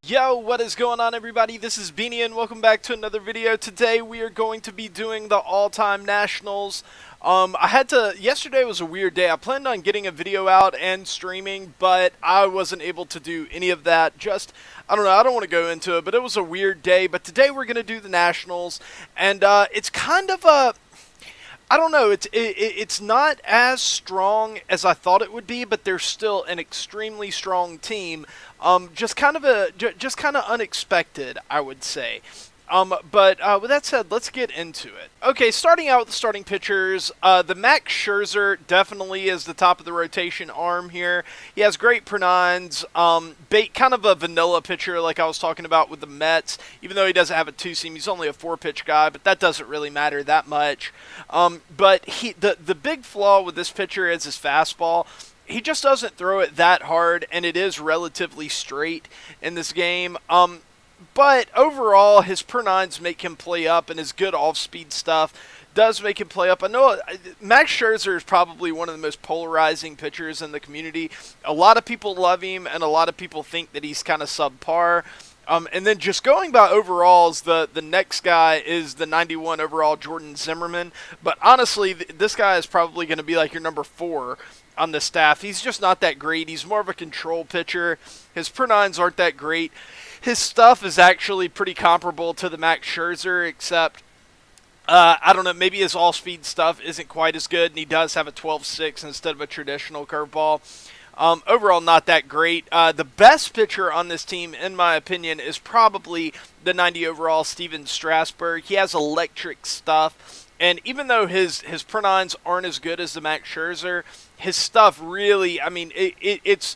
Yo, what is going on, everybody? This is Beanie and welcome back to another video. Today we are going to be doing the all-time nationals. Yesterday was a weird day. I planned on getting a video out and streaming, but I wasn't able to do any of that. I don't know, I don't want to go into it, but it was a weird day. But today we're going to do the nationals, and it's kind of a... I don't know. It's not as strong as I thought it would be, but they're still an extremely strong team. Just kind of unexpected, I would say. But with that said, let's get into it. Okay, starting out with the starting pitchers, the Max Scherzer definitely is the top of the rotation arm here. He has great pronouns, kind of a vanilla pitcher like I was talking about with the Mets, even though he doesn't have a two-seam. He's only a four-pitch guy, but that doesn't really matter that much. But the big flaw with this pitcher is his fastball. He just doesn't throw it that hard, and it is relatively straight in this game. But overall, his per-nines make him play up, and his good off-speed stuff does make him play up. I know Max Scherzer is probably one of the most polarizing pitchers in the community. A lot of people love him, and a lot of people think that he's kind of subpar. And then just going by overalls, the next guy is the 91 overall Jordan Zimmerman. But honestly, this guy is probably going to be like your number 4 on the staff. He's just not that great. He's more of a control pitcher. His per-nines aren't that great. His stuff is actually pretty comparable to the Max Scherzer, except, I don't know, maybe his all-speed stuff isn't quite as good, and he does have a 12-6 instead of a traditional curveball. Overall, not that great. The best pitcher on this team, in my opinion, is probably the 90 overall Steven Strasburg. He has electric stuff, and even though his per-nines aren't as good as the Max Scherzer, his stuff really, I mean, it's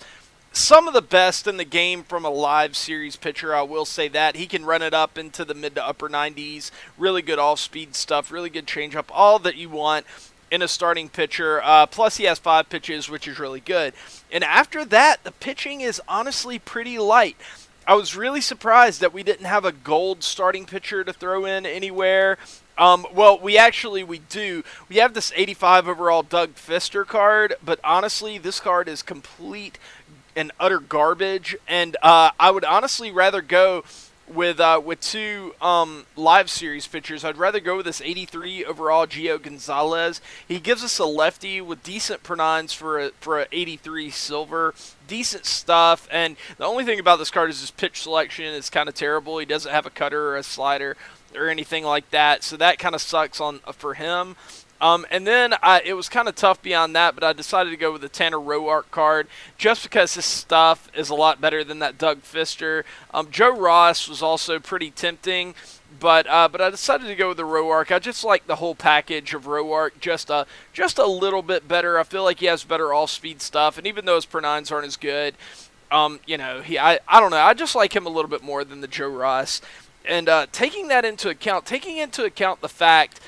some of the best in the game from a live series pitcher, I will say that. He can run it up into the mid to upper 90s. Really good off-speed stuff, really good changeup, all that you want in a starting pitcher. Plus he has 5 pitches, which is really good. And after that, the pitching is honestly pretty light. I was really surprised that we didn't have a gold starting pitcher to throw in anywhere. Well, we do. We have this 85 overall Doug Fister card, but honestly, this card is complete and utter garbage, and I would honestly rather go with 2 live series pitchers. I'd rather go with this 83 overall Gio Gonzalez. He gives us a lefty with decent per-nines for a 83 silver, decent stuff. And the only thing about this card is his pitch selection is kind of terrible. He doesn't have a cutter or a slider or anything like that, so that kind of sucks for him. And then it was kind of tough beyond that, but I decided to go with the Tanner Roark card just because his stuff is a lot better than that Doug Fister. Joe Ross was also pretty tempting, but I decided to go with the Roark. I just like the whole package of Roark just a little bit better. I feel like he has better all-speed stuff, and even though his per-nines aren't as good, I don't know. I just like him a little bit more than the Joe Ross. And taking into account the fact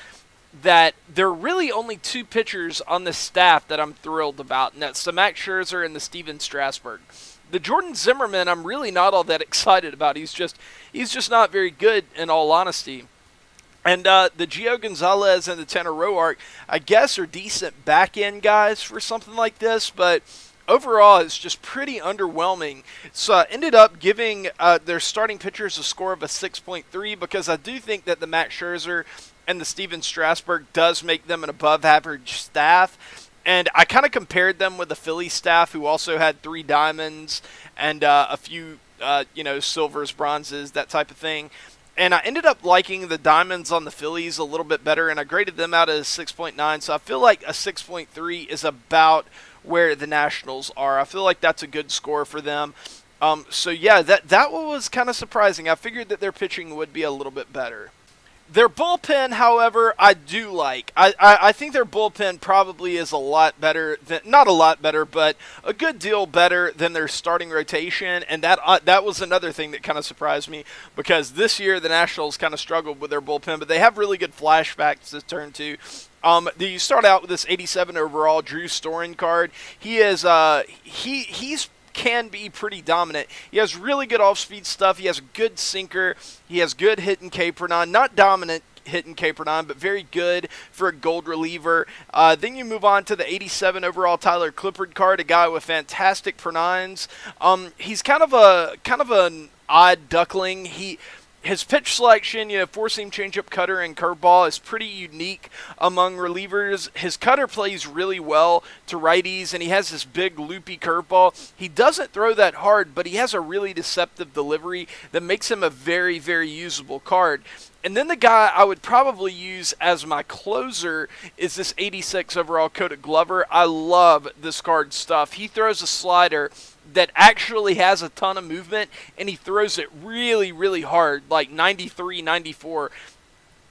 that there are really only 2 pitchers on the staff that I'm thrilled about, and that's the Max Scherzer and the Steven Strasburg. The Jordan Zimmerman, I'm really not all that excited about. He's just not very good, in all honesty. And the Gio Gonzalez and the Tanner Roark, I guess, are decent back-end guys for something like this, but overall, it's just pretty underwhelming. So I ended up giving their starting pitchers a score of a 6.3 because I do think that the Max Scherzer and the Steven Strasburg does make them an above-average staff. And I kind of compared them with the Philly staff, who also had 3 diamonds and a few, silvers, bronzes, that type of thing. And I ended up liking the diamonds on the Phillies a little bit better, and I graded them out as 6.9. So I feel like a 6.3 is about where the Nationals are. I feel like that's a good score for them. So yeah, that one was kind of surprising. I figured that their pitching would be a little bit better. Their bullpen, however, I do like. I think their bullpen probably is a lot better than, not a lot better, but a good deal better than their starting rotation, and that was another thing that kind of surprised me, because this year the Nationals kind of struggled with their bullpen, but they have really good flashbacks to turn to. You start out with this 87 overall Drew Storen card. He's can be pretty dominant. He has really good off-speed stuff. He has a good sinker. He has good hit and K per nine. Not dominant hit and K per nine, but very good for a gold reliever. Then you move on to the 87 overall Tyler Clippard card, a guy with fantastic per nines. He's kind of an odd duckling. His pitch selection, four-seam changeup, cutter, and curveball is pretty unique among relievers. His cutter plays really well to righties, and he has this big loopy curveball. He doesn't throw that hard, but he has a really deceptive delivery that makes him a very, very usable card. And then the guy I would probably use as my closer is this 86 overall Cody Glover. I love this card's stuff. He throws a slider that actually has a ton of movement, and he throws it really, really hard, like 93, 94.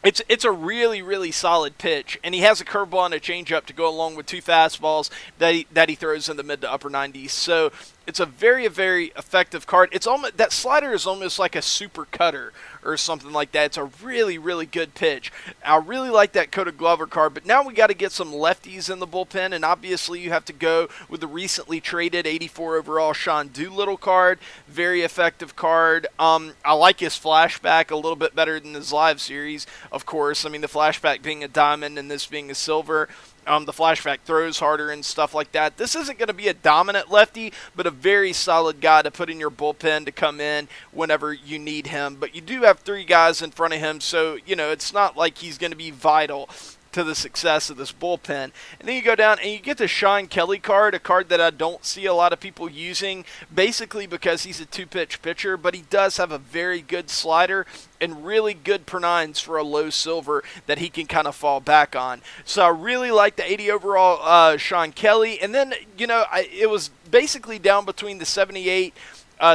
It's a really, really solid pitch, and he has a curveball and a changeup to go along with two fastballs that he throws in the mid to upper 90s. So it's a very, very effective card. It's almost, that slider is almost like a super cutter or something like that. It's a really, really good pitch. I really like that Cody Glover card, but now we got to get some lefties in the bullpen, and obviously you have to go with the recently traded 84 overall Sean Doolittle card. Very effective card. I like his flashback a little bit better than his live series, of course. I mean, the flashback being a diamond and this being a silver. The flashback throws harder and stuff like that. This isn't going to be a dominant lefty, but a very solid guy to put in your bullpen to come in whenever you need him. But you do have three guys in front of him, so, it's not like he's going to be vital to the success of this bullpen. And then you go down and you get the Sean Kelly card, a card that I don't see a lot of people using, basically because he's a two-pitch pitcher, but he does have a very good slider and really good per-nines for a low silver that he can kind of fall back on. So I really like the 80 overall Sean Kelly. And then, it was basically down between the 78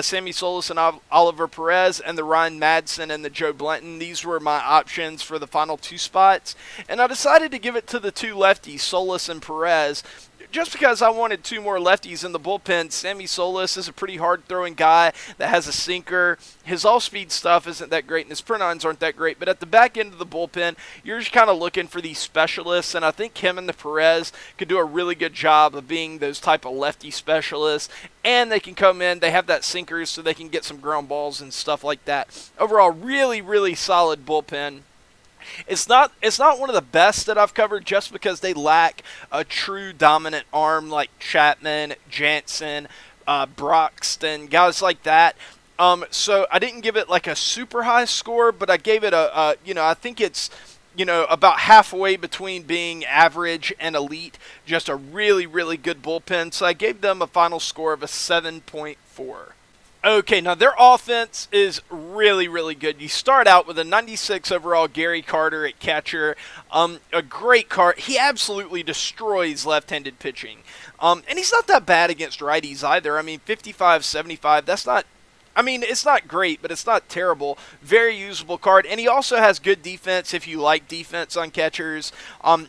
Sammy Solis and Oliver Perez, and the Ryan Madsen and the Joe Blanton. These were my options for the final two spots. And I decided to give it to the two lefties, Solis and Perez, just because I wanted two more lefties in the bullpen. Sammy Solis is a pretty hard-throwing guy that has a sinker. His all-speed stuff isn't that great, and his per-nines aren't that great. But at the back end of the bullpen, you're just kind of looking for these specialists, and I think him and the Perez could do a really good job of being those type of lefty specialists. And they can come in, they have that sinker, so they can get some ground balls and stuff like that. Overall, really, really solid bullpen. It's not one of the best that I've covered just because they lack a true dominant arm like Chapman, Jansen, Broxton, guys like that. So I didn't give it like a super high score, but I gave it I think it's, about halfway between being average and elite. Just a really, really good bullpen. So I gave them a final score of a 7.4. Okay, now their offense is really, really good. You start out with a 96 overall Gary Carter at catcher. A great card. He absolutely destroys left-handed pitching. And he's not that bad against righties either. I mean, 55, 75, that's not... I mean, it's not great, but it's not terrible. Very usable card. And he also has good defense if you like defense on catchers.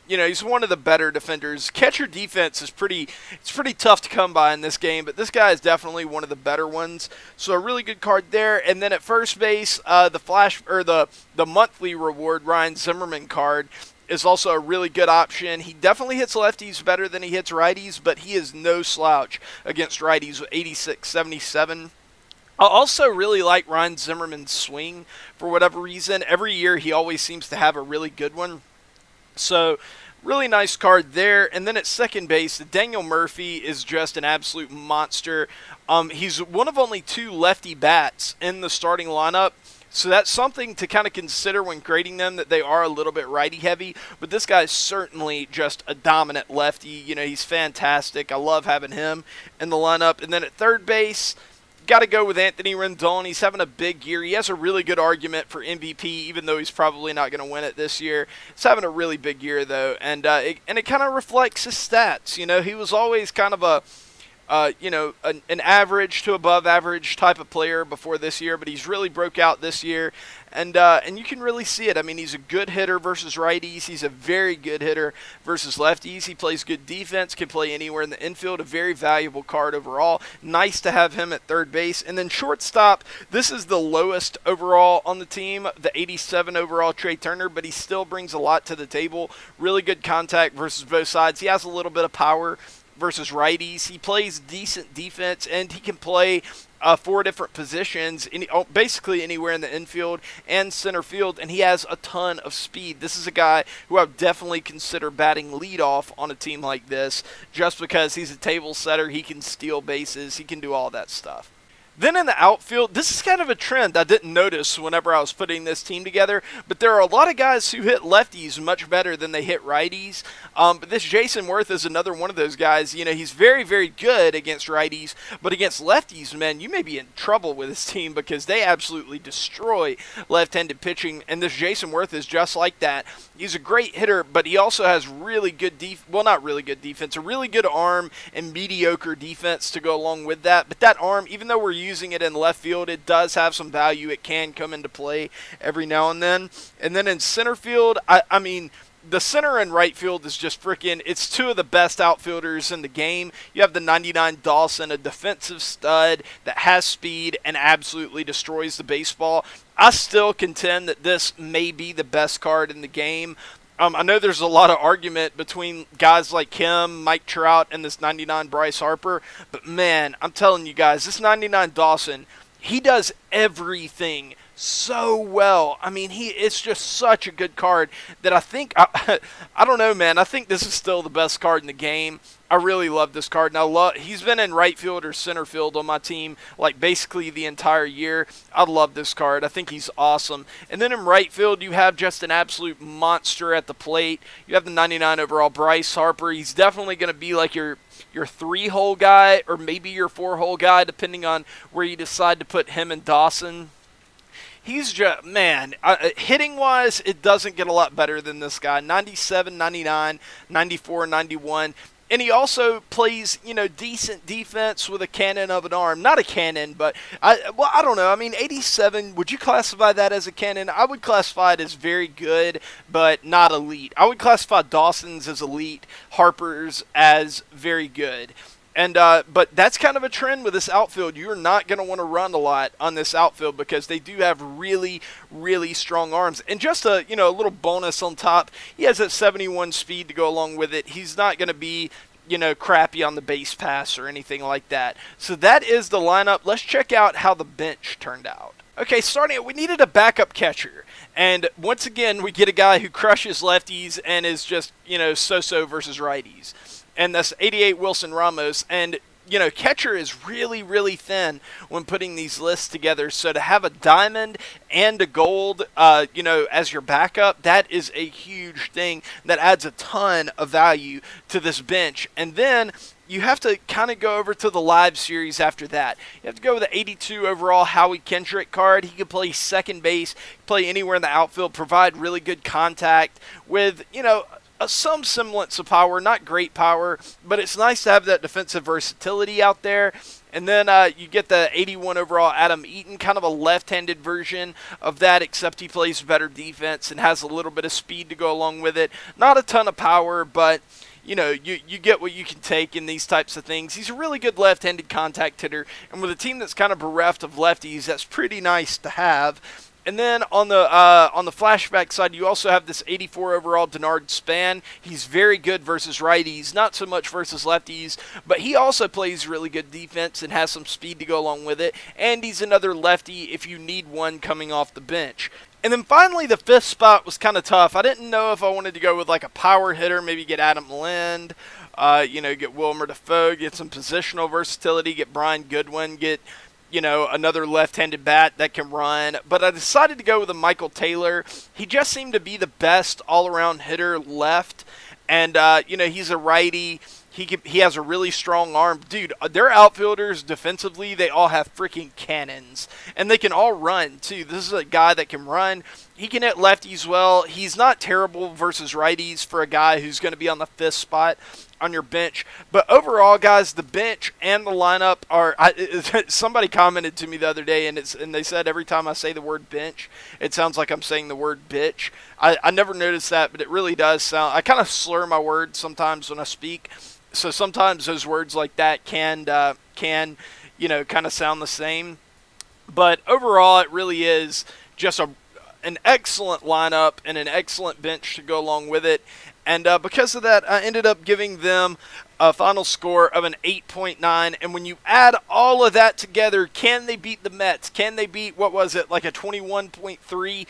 He's one of the better defenders. Catcher defense is pretty tough to come by in this game, but this guy is definitely one of the better ones. So a really good card there. And then at first base, the monthly reward Ryan Zimmerman card is also a really good option. He definitely hits lefties better than he hits righties, but he is no slouch against righties with 86, 77. I also really like Ryan Zimmerman's swing for whatever reason. Every year he always seems to have a really good one. So really nice card there. And then at second base, Daniel Murphy is just an absolute monster. He's one of only two lefty bats in the starting lineup. So that's something to kind of consider when grading them, that they are a little bit righty heavy. But this guy is certainly just a dominant lefty. He's fantastic. I love having him in the lineup. And then at third base, got to go with Anthony Rendon. He's having a big year. He has a really good argument for MVP, even though he's probably not going to win it this year. He's having a really big year, though, and it kind of reflects his stats. He was always kind of an average to above average type of player before this year, but he's really broke out this year, and you can really see it. I mean, he's a good hitter versus righties. He's a very good hitter versus lefties. He plays good defense, can play anywhere in the infield. A very valuable card overall. Nice to have him at third base. And then shortstop, this is the lowest overall on the team, the 87 overall Trey Turner, but he still brings a lot to the table. Really good contact versus both sides. He has a little bit of power versus righties. He plays decent defense, and he can play 4 different positions, basically anywhere in the infield and center field, and he has a ton of speed. This is a guy who I would definitely consider batting leadoff on a team like this, just because he's a table setter, he can steal bases, he can do all that stuff. Then in the outfield, this is kind of a trend I didn't notice whenever I was putting this team together, but there are a lot of guys who hit lefties much better than they hit righties. But this Jason Worth is another one of those guys. You know, he's very, very good against righties, but against lefties, man, you may be in trouble with this team because they absolutely destroy left-handed pitching, and this Jason Worth is just like that. He's a great hitter, but he also has really good not really good defense, a really good arm and mediocre defense to go along with that. But that arm, even though we're using it in left field, it does have some value. It can come into play every now and then. And then in center field, I mean, the center and right field is just freaking, it's two of the best outfielders in the game. You have the 99 Dawson, a defensive stud that has speed and absolutely destroys the baseball. I still contend that this may be the best card in the game. I know there's a lot of argument between guys like him, Mike Trout, and this 99 Bryce Harper, but man, I'm telling you guys, this 99 Dawson, he does everything so well. I mean, it's just such a good card that I think, I don't know, man, I think this is still the best card in the game. I really love this card, and he's been in right field or center field on my team like basically the entire year. I love this card. I think he's awesome. And then in right field, you have just an absolute monster at the plate. You have the 99 overall Bryce Harper. He's definitely going to be like your 3-hole guy or maybe your 4-hole guy, depending on where you decide to put him and Dawson. He's just, man, hitting-wise, it doesn't get a lot better than this guy. 97, 99, 94, 91. And he also plays, you know, decent defense with a cannon of an arm. Not a cannon, but, I don't know. I mean, 87, would you classify that as a cannon? I would classify it as very good, but not elite. I would classify Dawson's as elite, Harper's as very good. And but that's kind of a trend with this outfield. You're not going to want to run a lot on this outfield because they do have really, really strong arms. And just a little bonus on top, he has that 71 speed to go along with it. He's not going to be crappy on the base pass or anything like that. So that is the lineup. Let's check out how the bench turned out. Okay, we needed a backup catcher. And once again, we get a guy who crushes lefties and is just, so-so versus righties. And that's 88 Wilson Ramos. And, catcher is really, really thin when putting these lists together. So to have a diamond and a gold, as your backup, that is a huge thing that adds a ton of value to this bench. And then you have to kind of go over to the live series after that. You have to go with the 82 overall Howie Kendrick card. He can play second base, play anywhere in the outfield, provide really good contact with, some semblance of power, not great power, but it's nice to have that defensive versatility out there. And then you get the 81 overall Adam Eaton, kind of a left-handed version of that, except he plays better defense and has a little bit of speed to go along with it. Not a ton of power, but you get what you can take in these types of things. He's a really good left-handed contact hitter, and with a team that's kind of bereft of lefties, that's pretty nice to have. And then on the flashback side, you also have this 84 overall Denard Span. He's very good versus righties, not so much versus lefties, but he also plays really good defense and has some speed to go along with it. And he's another lefty if you need one coming off the bench. And then finally, the fifth spot was kind of tough. I didn't know if I wanted to go with like a power hitter, maybe get Adam Lind, get Wilmer Defoe, get some positional versatility, get Brian Goodwin, get another left-handed bat that can run. But I decided to go with a Michael Taylor. He just seemed to be the best all-around hitter left. And, he's a righty. He has a really strong arm. Dude, their outfielders defensively, they all have freaking cannons. And they can all run, too. This is a guy that can run. He can hit lefties well. He's not terrible versus righties for a guy who's going to be on the fifth spot on your bench. But overall, guys, the bench and the lineup are somebody commented to me the other day, and they said every time I say the word bench, it sounds like I'm saying the word bitch. I never noticed that, but it really does sound. I kind of slur my words sometimes when I speak. So sometimes those words like that can kind of sound the same. But overall, it really is just an excellent lineup and an excellent bench to go along with it. And because of that, I ended up giving them a final score of an 8.9. And when you add all of that together, can they beat the Mets? Can they beat, what was it, like a 21.3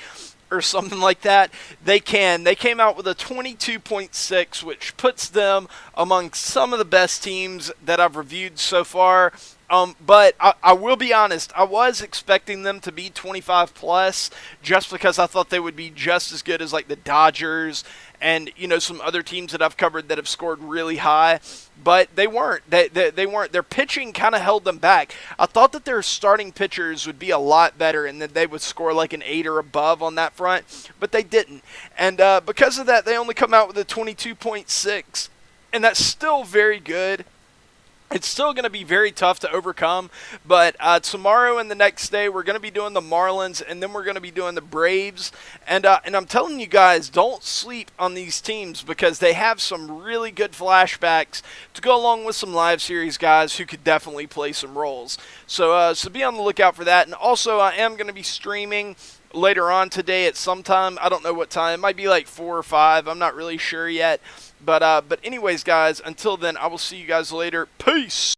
or something like that? They can. They came out with a 22.6, which puts them among some of the best teams that I've reviewed so far. But I will be honest, I was expecting them to be 25 plus just because I thought they would be just as good as like the Dodgers and, you know, some other teams that I've covered that have scored really high. But they weren't. They weren't. Their pitching kind of held them back. I thought that their starting pitchers would be a lot better and that they would score like an 8 or above on that front, but they didn't. And because of that, they only come out with a 22.6, and that's still very good. It's still going to be very tough to overcome, but tomorrow and the next day we're going to be doing the Marlins, and then we're going to be doing the Braves. And I'm telling you guys, don't sleep on these teams because they have some really good flashbacks to go along with some live series guys who could definitely play some roles. So be on the lookout for that. And also, I am going to be streaming later on today at some time. I don't know what time. It might be like 4 or 5. I'm not really sure yet. But anyways, guys, until then, I will see you guys later. Peace!